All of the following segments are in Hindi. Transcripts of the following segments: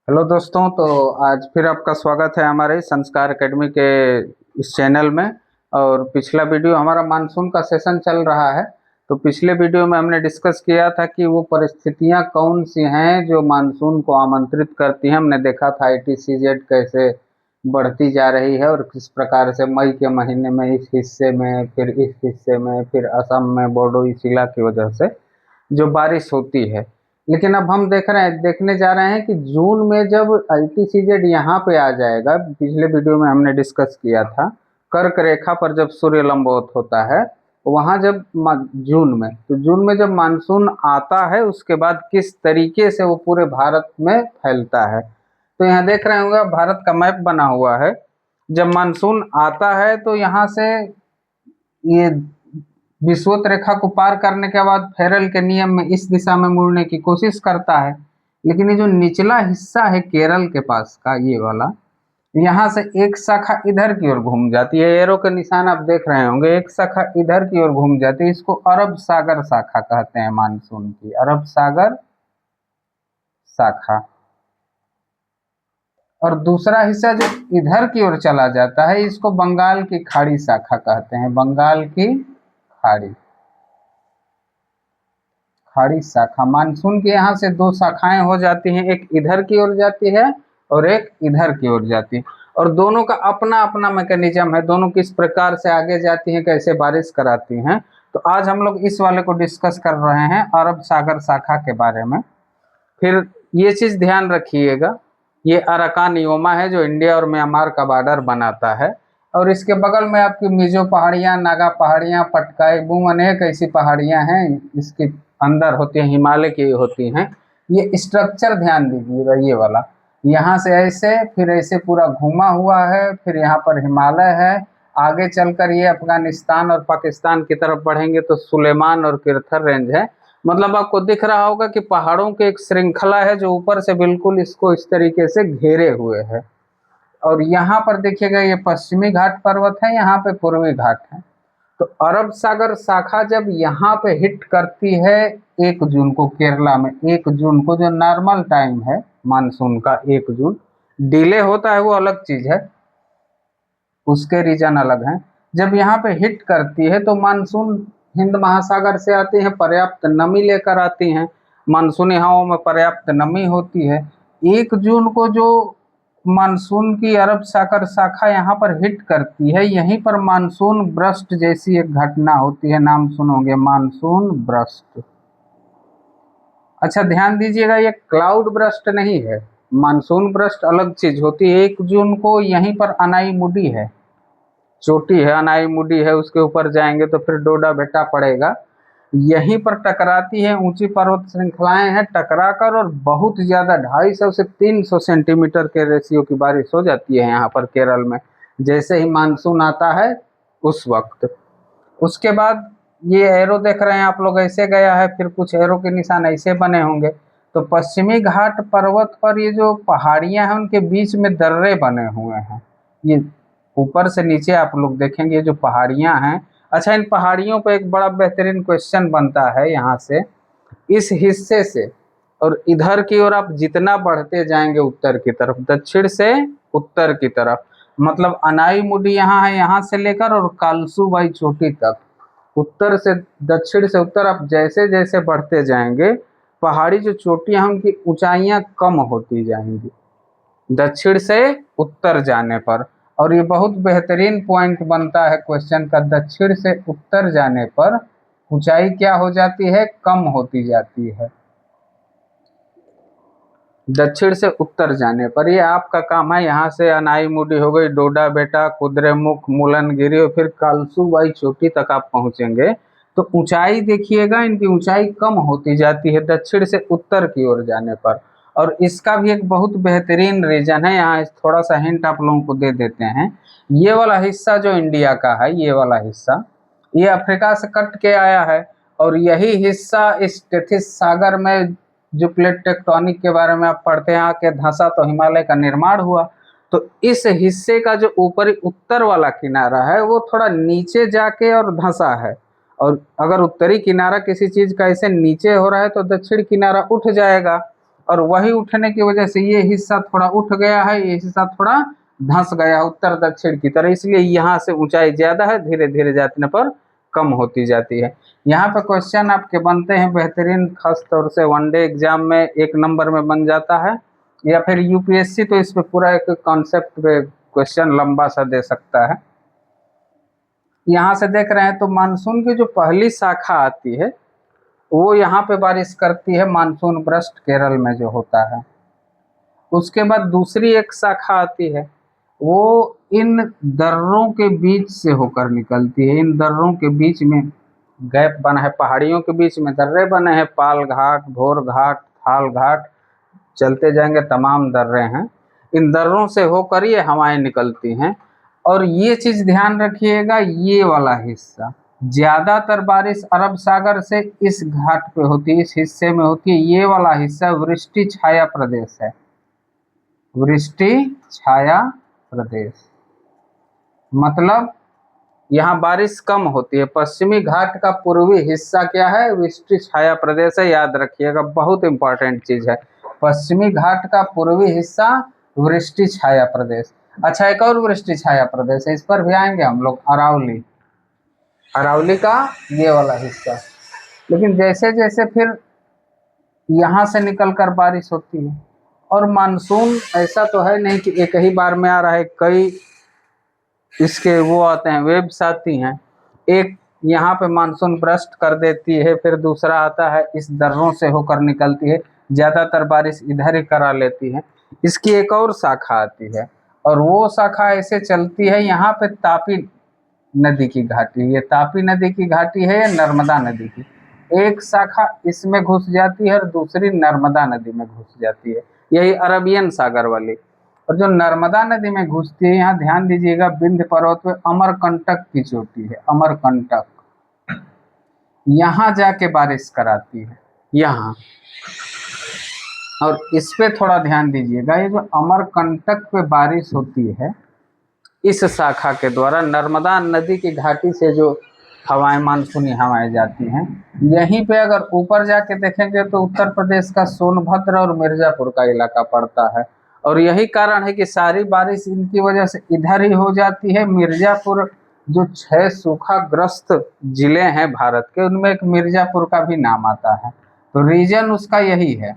हेलो दोस्तों। तो आज फिर आपका स्वागत है हमारे संस्कार एकेडमी के इस चैनल में। और पिछला वीडियो हमारा मानसून का सेशन चल रहा है। तो पिछले वीडियो में हमने डिस्कस किया था कि वो परिस्थितियां कौन सी हैं जो मानसून को आमंत्रित करती हैं। हमने देखा था ITCZ कैसे बढ़ती जा रही है और किस प्रकार से मई के महीने में इस हिस्से में, फिर इस हिस्से में, फिर असम में बोडो शिला की वजह से जो बारिश होती है। लेकिन अब हम देखने जा रहे हैं कि जून में जब ITCZ यहाँ पे आ जाएगा। पिछले वीडियो में हमने डिस्कस किया था कर्क रेखा पर जब सूर्य लंबवत होता है वहां जब जून में जब मानसून आता है उसके बाद किस तरीके से वो पूरे भारत में फैलता है। तो यहाँ देख रहे होंगे भारत का मैप बना हुआ है। जब मानसून आता है तो यहाँ से ये विषुवत रेखा को पार करने के बाद फेरल के नियम में इस दिशा में मुड़ने की कोशिश करता है। लेकिन ये जो निचला हिस्सा है केरल के पास का ये वाला, यहाँ से एक शाखा इधर की ओर घूम जाती है। एरो के निशान आप देख रहे होंगे, एक शाखा इधर की ओर घूम जाती है। इसको अरब सागर शाखा कहते हैं मानसून की, अरब सागर शाखा। और दूसरा हिस्सा जो इधर की ओर चला जाता है इसको बंगाल की खाड़ी शाखा कहते हैं, बंगाल की खाड़ी खाड़ी शाखा। मानसून के यहाँ से दो शाखाएं हो जाती हैं, एक इधर की ओर जाती है और एक इधर की ओर जाती है। और दोनों का अपना अपना मैकेनिज्म है, दोनों किस प्रकार से आगे जाती हैं, कैसे बारिश कराती हैं। तो आज हम लोग इस वाले को डिस्कस कर रहे हैं, अरब सागर शाखा के बारे में। फिर ये चीज ध्यान रखिएगा, ये अराकानियोमा है जो इंडिया और म्यांमार का बॉर्डर बनाता है। और इसके बगल में आपकी मिजो पहाड़ियाँ, नागा पहाड़ियाँ, पटकाई बूम, अनेक ऐसी पहाड़ियाँ हैं इसके अंदर होती हैं, हिमालय की होती हैं। ये स्ट्रक्चर ध्यान दीजिएगा, ये वाला यहाँ से ऐसे फिर ऐसे पूरा घुमा हुआ है, फिर यहाँ पर हिमालय है। आगे चलकर ये अफगानिस्तान और पाकिस्तान की तरफ बढ़ेंगे तो सुलेमान और किरथर रेंज है। मतलब आपको दिख रहा होगा कि पहाड़ों की एक श्रृंखला है जो ऊपर से बिल्कुल इसको इस तरीके से घेरे हुए है। और यहाँ पर देखिएगा ये पश्चिमी घाट पर्वत है, यहाँ पे पूर्वी घाट है। तो अरब सागर शाखा जब यहाँ पे हिट करती है 1 जून को, केरला में 1 जून को जो नॉर्मल टाइम है मानसून का, 1 जून डिले होता है वो अलग चीज है, उसके रीजन अलग हैं। जब यहाँ पे हिट करती है तो मानसून हिंद महासागर से आती है, पर्याप्त नमी लेकर आती हैं। मानसूनी हवाओं में पर्याप्त नमी होती है। 1 जून को जो मानसून की अरब सागर शाखा यहाँ पर हिट करती है, यहीं पर मानसून ब्रस्ट जैसी एक घटना होती है, नाम सुनोगे मानसून ब्रस्ट। अच्छा ध्यान दीजिएगा, ये क्लाउड ब्रस्ट नहीं है, मानसून ब्रस्ट अलग चीज होती है। 1 जून को यहीं पर अनाई मुडी है, चोटी है अनाई मुडी है, उसके ऊपर जाएंगे तो फिर डोडा बेटा पड़ेगा। यहीं पर टकराती है, ऊंची पर्वत श्रृंखलाएं हैं, टकराकर और बहुत ज्यादा 250 से 300 सेंटीमीटर के रेशियो की बारिश हो जाती है यहाँ पर केरल में जैसे ही मानसून आता है उस वक्त। उसके बाद ये एरो देख रहे हैं आप लोग, ऐसे गया है, फिर कुछ एरो के निशान ऐसे बने होंगे। तो पश्चिमी घाट पर्वत पर ये जो पहाड़ियां हैं उनके बीच में दर्रे बने हुए हैं। ये ऊपर से नीचे आप लोग देखेंगे ये जो पहाड़ियां हैं। अच्छा, इन पहाड़ियों पर एक बड़ा बेहतरीन क्वेश्चन बनता है, यहाँ से इस हिस्से से और इधर की ओर आप जितना बढ़ते जाएंगे उत्तर की तरफ, दक्षिण से उत्तर की तरफ, मतलब अनाई मुडी यहाँ है, यहाँ से लेकर और कालसूबाई चोटी तक, उत्तर से दक्षिण से उत्तर आप जैसे जैसे बढ़ते जाएंगे पहाड़ी जो चोटियां हैं उनकी ऊंचाइयां कम होती जाएंगी दक्षिण से उत्तर जाने पर। और ये बहुत बेहतरीन पॉइंट बनता है क्वेश्चन का, दक्षिण से उत्तर जाने पर ऊंचाई क्या हो जाती है, कम होती जाती है। दक्षिण से उत्तर जाने पर ये आपका काम है, यहाँ से अनाई मुडी हो गई, डोडा बेटा, कुद्रेमुख, मुलनगिरी और फिर कालसूबाई चोटी तक आप पहुंचेंगे। तो ऊंचाई देखिएगा, इनकी ऊंचाई कम होती जाती है दक्षिण से उत्तर की ओर जाने पर। और इसका भी एक बहुत बेहतरीन रीजन है, यहाँ थोड़ा सा हिंट आप लोगों को दे देते हैं। ये वाला हिस्सा जो इंडिया का है, ये वाला हिस्सा ये अफ्रीका से कट के आया है। और यही हिस्सा इस टेथिस सागर में जो प्लेट टेक्टोनिक के बारे में आप पढ़ते हैं आके धंसा तो हिमालय का निर्माण हुआ। तो इस हिस्से का जो ऊपरी उत्तर वाला किनारा है वो थोड़ा नीचे जाके और धंसा है। और अगर उत्तरी किनारा किसी चीज का ऐसे नीचे हो रहा है तो दक्षिण किनारा उठ जाएगा। और वही उठने की वजह से ये हिस्सा थोड़ा उठ गया है, ये हिस्सा थोड़ा धंस गया उत्तर दक्षिण की तरह, इसलिए यहाँ से ऊंचाई ज्यादा है, धीरे धीरे जाने पर कम होती जाती है। यहाँ पे क्वेश्चन आपके बनते हैं बेहतरीन, खास तौर से वनडे एग्जाम में 1 नंबर में बन जाता है, या फिर यूपीएससी तो इस पे पूरा एक कॉन्सेप्ट पे क्वेश्चन लंबा सा दे सकता है। यहाँ से देख रहे हैं तो मानसून की जो पहली शाखा आती है वो यहाँ पे बारिश करती है, मानसून ब्रस्ट केरल में जो होता है। उसके बाद दूसरी एक शाखा आती है, वो इन दर्रों के बीच से होकर निकलती है। इन दर्रों के बीच में गैप बना है, पहाड़ियों के बीच में दर्रे बने हैं, पाल घाट, भोर घाट, थाल घाट, चलते जाएंगे तमाम दर्रे हैं। इन दर्रों से होकर ये हवाएं निकलती हैं। और ये चीज ध्यान रखिएगा, ये वाला हिस्सा ज्यादातर बारिश अरब सागर से इस घाट पे होती है, इस हिस्से में होती है। ये वाला हिस्सा वृष्टि छाया प्रदेश है, वृष्टि छाया प्रदेश, मतलब यहाँ बारिश कम होती है। पश्चिमी घाट का पूर्वी हिस्सा क्या है? वृष्टि छाया प्रदेश है, याद रखिएगा, बहुत इंपॉर्टेंट चीज है। पश्चिमी घाट का पूर्वी हिस्सा वृष्टि छाया प्रदेश। अच्छा, एक और वृष्टि छाया प्रदेश है, इस पर भी आएंगे हम लोग, अरावली, अरावली का ये वाला हिस्सा। लेकिन जैसे जैसे फिर यहाँ से निकलकर बारिश होती है, और मानसून ऐसा तो है नहीं कि एक ही बार में आ रहा है, कई इसके वो आते हैं, वेव्स आती हैं। एक यहाँ पे मानसून ब्रस्ट कर देती है, फिर दूसरा आता है इस दर्रों से होकर निकलती है, ज़्यादातर बारिश इधर ही करा लेती है। इसकी एक और शाखा आती है, और वो शाखा ऐसे चलती है, यहाँ पे तापी नदी की घाटी, ये तापी नदी की घाटी है, या नर्मदा नदी की एक शाखा इसमें घुस जाती है, और दूसरी नर्मदा नदी में घुस जाती है, यही अरबियन सागर वाली। और जो नर्मदा नदी में घुसती है, यहाँ ध्यान दीजिएगा, विंध्य पर्वत पे अमरकंटक की चोटी है, अमरकंटक, यहाँ जाके बारिश कराती है यहाँ। और इस पे थोड़ा ध्यान दीजिएगा, ये जो अमरकंटक पे बारिश होती है इस शाखा के द्वारा, नर्मदा नदी की घाटी से जो हवाएं, मानसूनी हवाएं जाती हैं, यहीं पे अगर ऊपर जाके देखेंगे तो उत्तर प्रदेश का सोनभद्र और मिर्जापुर का इलाका पड़ता है। और यही कारण है कि सारी बारिश इनकी वजह से इधर ही हो जाती है। मिर्जापुर जो 6 सूखाग्रस्त जिले हैं भारत के, उनमें एक मिर्जापुर का भी नाम आता है, तो रीजन उसका यही है।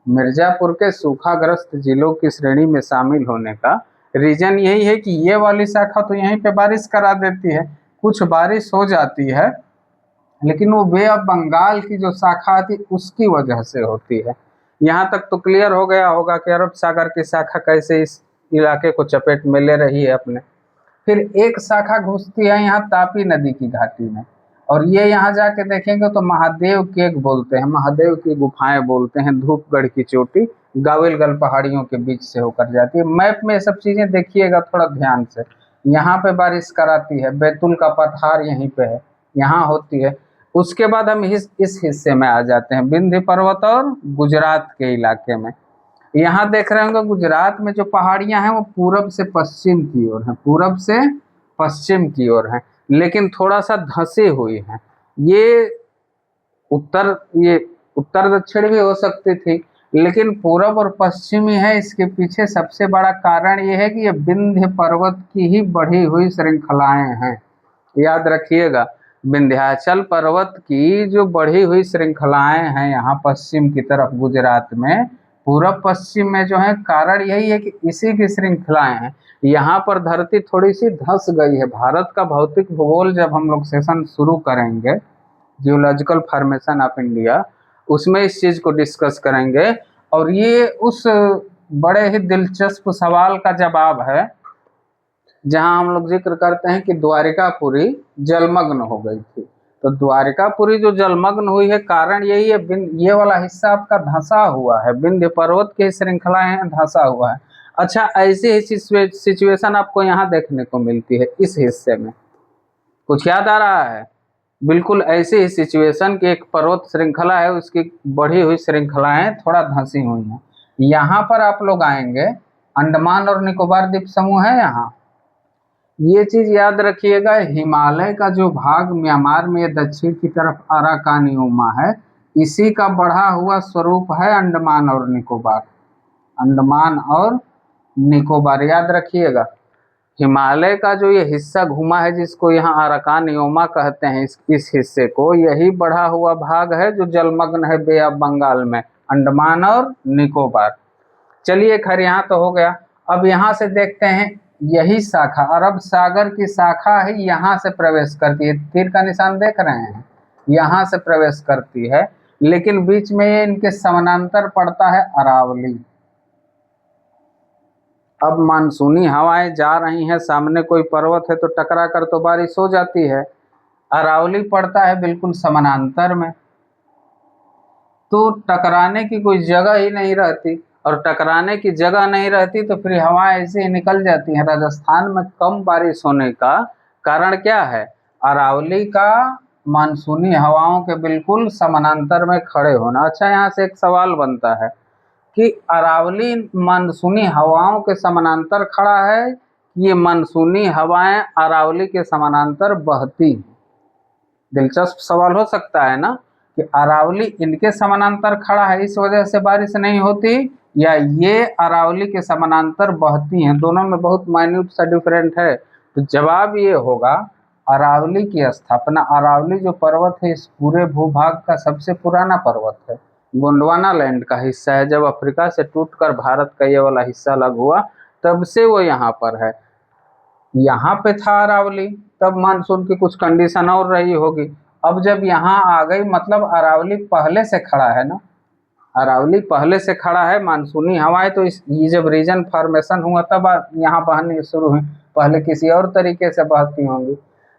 मिर्जापुर के सूखाग्रस्त जिलों की श्रेणी में शामिल होने का रीजन यही है कि ये वाली शाखा तो यहीं पे बारिश करा देती है, कुछ बारिश हो जाती है, लेकिन वो बे ऑफ बंगाल की जो शाखा आती उसकी वजह से होती है। यहाँ तक तो क्लियर हो गया होगा कि अरब सागर की शाखा कैसे इस इलाके को चपेट में ले रही है अपने। फिर एक शाखा घुसती है यहाँ तापी नदी की घाटी में, और ये यहाँ जाके देखेंगे तो महादेव केग बोलते हैं, महादेव की गुफाएं बोलते हैं, धूपगढ़ की चोटी गाविलगढ़ पहाड़ियों के बीच से होकर जाती है। मैप में ये सब चीजें देखिएगा थोड़ा ध्यान से। यहाँ पे बारिश कराती है, बैतुल का पठार यहीं पे है, यहाँ होती है। उसके बाद हम इस हिस्से में आ जाते हैं, विंध्य पर्वत और गुजरात के इलाके में। यहाँ देख रहे होंगे गुजरात में जो पहाड़ियां हैं वो पूरब से पश्चिम की ओर हैं, पूरब से पश्चिम की ओर हैं, लेकिन थोड़ा सा धंसी हुई हैं। ये उत्तर दक्षिण भी हो सकती थी, लेकिन पूरब और पश्चिमी है। इसके पीछे सबसे बड़ा कारण ये है कि ये विंध्य पर्वत की ही बढ़ी हुई श्रृंखलाएं हैं, याद रखिएगा। विंध्याचल पर्वत की जो बढ़ी हुई श्रृंखलाएं हैं यहाँ पश्चिम की तरफ गुजरात में, पूरब पश्चिम में जो है, कारण यही है कि इसी की श्रृंखलाएं हैं। यहाँ पर धरती थोड़ी सी धंस गई है। भारत का भौतिक भूगोल जब हम लोग सेशन शुरू करेंगे, जियोलॉजिकल फॉर्मेशन ऑफ इंडिया, उसमें इस चीज को डिस्कस करेंगे। और ये उस बड़े ही दिलचस्प सवाल का जवाब है जहां हम लोग जिक्र करते हैं कि द्वारिकापुरी जलमग्न हो गई थी। तो द्वारिकापुरी जो जलमग्न हुई है, कारण यही है, ये वाला हिस्सा आपका धंसा हुआ है, विंध्य पर्वत की श्रृंखलाएं हैं, धंसा हुआ है। अच्छा, ऐसी ही सिचुएशन आपको यहाँ देखने को मिलती है इस हिस्से में। कुछ याद आ रहा है? बिल्कुल ऐसी ही सिचुएशन की एक पर्वत श्रृंखला है, उसकी बढ़ी हुई श्रृंखलाएं थोड़ा धंसी हुई हैं। यहाँ पर आप लोग आएंगे, अंडमान और निकोबार द्वीप समूह है यहाँ, ये चीज याद रखिएगा, हिमालय का जो भाग म्यांमार में दक्षिण की तरफ अराकानियोमा है, इसी का बढ़ा हुआ स्वरूप है अंडमान और निकोबार। अंडमान और निकोबार याद रखिएगा। हिमालय का जो ये हिस्सा घुमा है जिसको यहाँ अराकान योमा कहते हैं, इस हिस्से को, यही बढ़ा हुआ भाग है जो जलमग्न है बे ऑफ बंगाल में, अंडमान और निकोबार। चलिए खैर यहाँ तो हो गया। अब यहाँ से देखते हैं, यही शाखा अरब सागर की शाखा ही यहाँ से प्रवेश करती है, तीर का निशान देख रहे हैं, यहाँ से प्रवेश करती है, लेकिन बीच में ये इनके समानांतर पड़ता है अरावली। अब मानसूनी हवाएं जा रही हैं, सामने कोई पर्वत है तो टकरा कर तो बारिश हो जाती है, अरावली पड़ता है बिल्कुल समानांतर में, तो टकराने की कोई जगह ही नहीं रहती, और टकराने की जगह नहीं रहती तो फिर हवाएं ऐसे ही निकल जाती हैं। राजस्थान में कम बारिश होने का कारण क्या है? अरावली का मानसूनी हवाओं के बिल्कुल समानांतर में खड़े होना। अच्छा, यहाँ से एक सवाल बनता है कि अरावली मानसूनी हवाओं के समानांतर खड़ा है, ये मानसूनी हवाएं अरावली के समानांतर बहती हैं? दिलचस्प सवाल हो सकता है ना, कि अरावली इनके समानांतर खड़ा है इस वजह से बारिश नहीं होती, या ये अरावली के समानांतर बहती हैं, दोनों में बहुत माइन्यूट सा डिफरेंट है। तो जवाब ये होगा अरावली की स्थापना। अरावली जो पर्वत है इस पूरे भूभाग का सबसे पुराना पर्वत है, गोंडवाना लैंड का हिस्सा है। जब अफ्रीका से टूटकर भारत का ये वाला हिस्सा अलग हुआ तब से वो यहाँ पर है, यहाँ पे था अरावली, तब मानसून की कुछ कंडीशन और रही होगी। अब जब यहाँ आ गई, मतलब अरावली पहले से खड़ा है ना, अरावली पहले से खड़ा है, मानसूनी हवाएं तो ये जब रीजन फॉर्मेशन हुआ तब यहाँ बहनी शुरू हुई, पहले किसी और तरीके से बहती होंगी।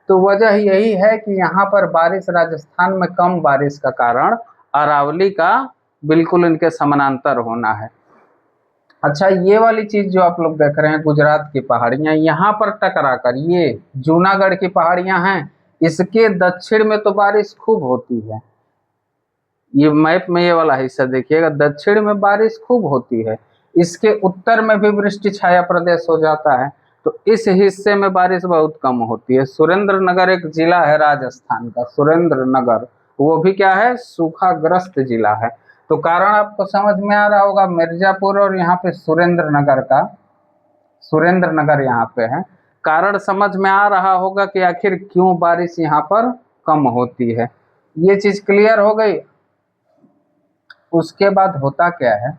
तो वजह यही है कि यहाँ पर बारिश, राजस्थान में कम बारिश का कारण अरावली का बिल्कुल इनके समानांतर होना है। अच्छा, ये वाली चीज जो आप लोग देख रहे हैं, गुजरात की पहाड़ियां, यहाँ पर टकरा कर ये जूनागढ़ की पहाड़ियां हैं, इसके दक्षिण में तो बारिश खूब होती है। ये मैप में ये वाला हिस्सा देखिएगा, दक्षिण में बारिश खूब होती है, इसके उत्तर में भी वृष्टि छाया प्रदेश हो जाता है, तो इस हिस्से में बारिश बहुत कम होती है। सुरेंद्र नगर एक जिला है राजस्थान का, सुरेंद्र नगर, वो भी क्या है, सूखाग्रस्त जिला है। तो कारण आपको समझ में आ रहा होगा, मिर्जापुर और यहाँ पे सुरेंद्र नगर का, सुरेंद्र नगर यहाँ पे है, कारण समझ में आ रहा होगा कि आखिर क्यों बारिश यहाँ पर कम होती है। ये चीज क्लियर हो गई। उसके बाद होता क्या है,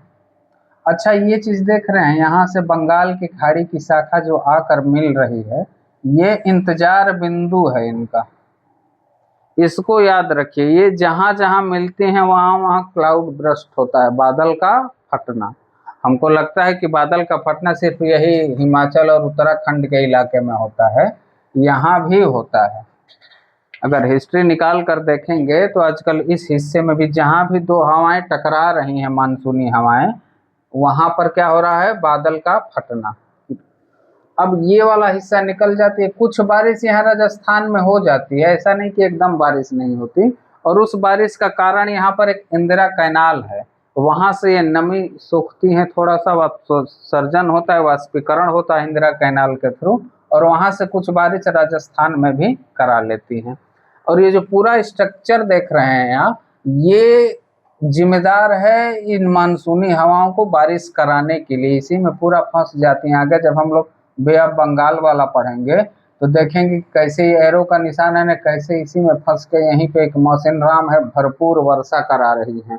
अच्छा ये चीज देख रहे हैं, यहाँ से बंगाल की खाड़ी की शाखा जो आकर मिल रही है, ये इंतजार बिंदु है इनका, इसको याद रखिए। ये जहां जहां मिलते हैं वहां वहां क्लाउड ब्रस्ट होता है, बादल का फटना। हमको लगता है कि बादल का फटना सिर्फ यही हिमाचल और उत्तराखंड के इलाके में होता है, यहाँ भी होता है। अगर हिस्ट्री निकाल कर देखेंगे तो आजकल इस हिस्से में भी जहां भी दो हवाएं टकरा रही हैं, मानसूनी हवाएं, वहां पर क्या हो रहा है, बादल का फटना। अब ये वाला हिस्सा निकल जाती है, कुछ बारिश यहाँ राजस्थान में हो जाती है, ऐसा नहीं कि एकदम बारिश नहीं होती, और उस बारिश का कारण यहाँ पर एक इंदिरा कैनाल है, वहां से ये नमी सूखती है, थोड़ा सा सर्जन होता है, वाष्पीकरण होता है इंदिरा कैनाल के थ्रू, और वहां से कुछ बारिश राजस्थान में भी करा लेती हैं। और ये जो पूरा स्ट्रक्चर देख रहे हैं यहाँ, ये जिम्मेदार है इन मानसूनी हवाओं को बारिश कराने के लिए, इसी में पूरा फंस जाती हैं। आगे जब हम लोग बे ऑफ बंगाल वाला पढ़ेंगे तो देखेंगे कैसे ये एरो का निशान है ना, कैसे इसी में फंस के यहीं पे एक मौसम राम है, भरपूर वर्षा करा रही हैं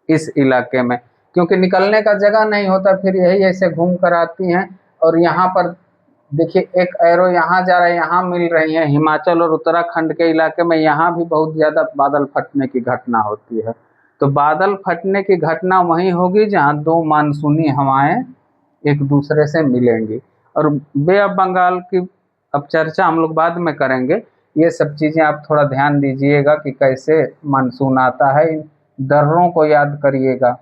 इस इलाके में, क्योंकि निकलने का जगह नहीं होता, फिर यही ऐसे घूम कर आती हैं। और यहाँ पर देखिए एक एरो यहाँ जा रहा है, यहाँ मिल रही है, हिमाचल और उत्तराखंड के इलाके में यहाँ भी बहुत ज्यादा बादल फटने की घटना होती है। तो बादल फटने की घटना वहीं होगी जहाँ दो मानसूनी हवाएं एक दूसरे से मिलेंगी। और बे ऑफ बंगाल की अब चर्चा हम लोग बाद में करेंगे, ये सब चीजें आप थोड़ा ध्यान दीजिएगा कि कैसे मानसून आता है, इन दर्रों को याद करिएगा।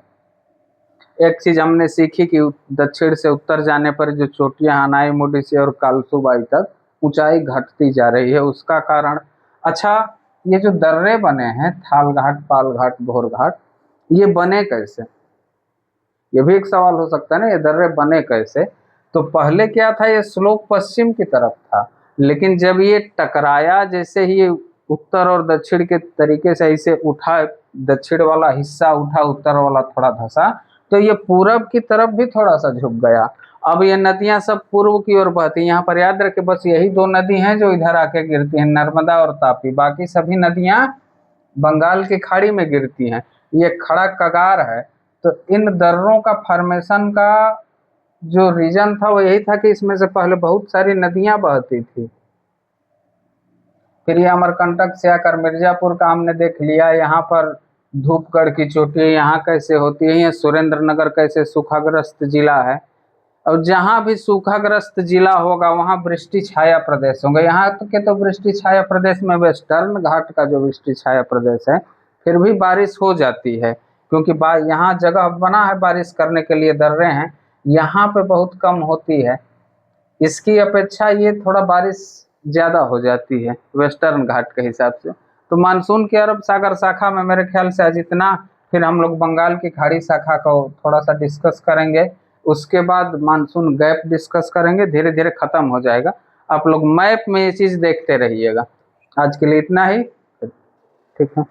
एक चीज हमने सीखी कि दक्षिण से उत्तर जाने पर जो चोटियां हनाई मुडी से और कालसूबाई तक ऊंचाई घटती जा रही है, उसका कारण, अच्छा ये जो दर्रे बने हैं, थाल घाट, पाल घाट, भोर घाट, ये बने कैसे, ये भी एक सवाल हो सकता है ना, ये दर्रे बने कैसे। तो पहले क्या था, ये स्लोप पश्चिम की तरफ था, लेकिन जब ये टकराया, जैसे ही उत्तर और दक्षिण के तरीके से ऐसे उठा, दक्षिण वाला हिस्सा उठा, उत्तर वाला थोड़ा धंसा, तो ये पूरब की तरफ भी थोड़ा सा झुक गया। अब ये नदियां सब पूर्व की ओर बहती हैं। यहाँ पर याद रखे बस यही दो नदी हैं जो इधर आके गिरती हैं, नर्मदा और तापी। बाकी सभी नदियां बंगाल की खाड़ी में गिरती हैं। ये खड़ा कगार है। तो इन दर्रों का फॉर्मेशन का जो रीजन था वो यही था कि इसमें से पहले बहुत सारी नदियां बहती थी। फिर ये अमरकंटक से आकर मिर्जापुर का हमने देख लिया। यहाँ पर धूपगढ़ की चोटी यहाँ कैसे होती है, ये सुरेंद्र नगर कैसे सूखाग्रस्त जिला है। और जहाँ भी सूखाग्रस्त जिला होगा वहाँ वृष्टि छाया प्रदेश होंगे। यहाँ के तो वृष्टि छाया प्रदेश में वेस्टर्न घाट का जो वृष्टि छाया प्रदेश है फिर भी बारिश हो जाती है, क्योंकि यहाँ जगह बना है बारिश करने के लिए, दर्रे हैं। यहाँ पे बहुत कम होती है, इसकी अपेक्षा ये थोड़ा बारिश ज़्यादा हो जाती है वेस्टर्न घाट के हिसाब से। तो मानसून की अरब सागर शाखा में मेरे ख्याल से आज इतना। फिर हम लोग बंगाल की खाड़ी शाखा को थोड़ा सा डिस्कस करेंगे, उसके बाद मानसून गैप डिस्कस करेंगे, धीरे धीरे खत्म हो जाएगा। आप लोग मैप में ये चीज़ देखते रहिएगा। आज के लिए इतना ही, ठीक है।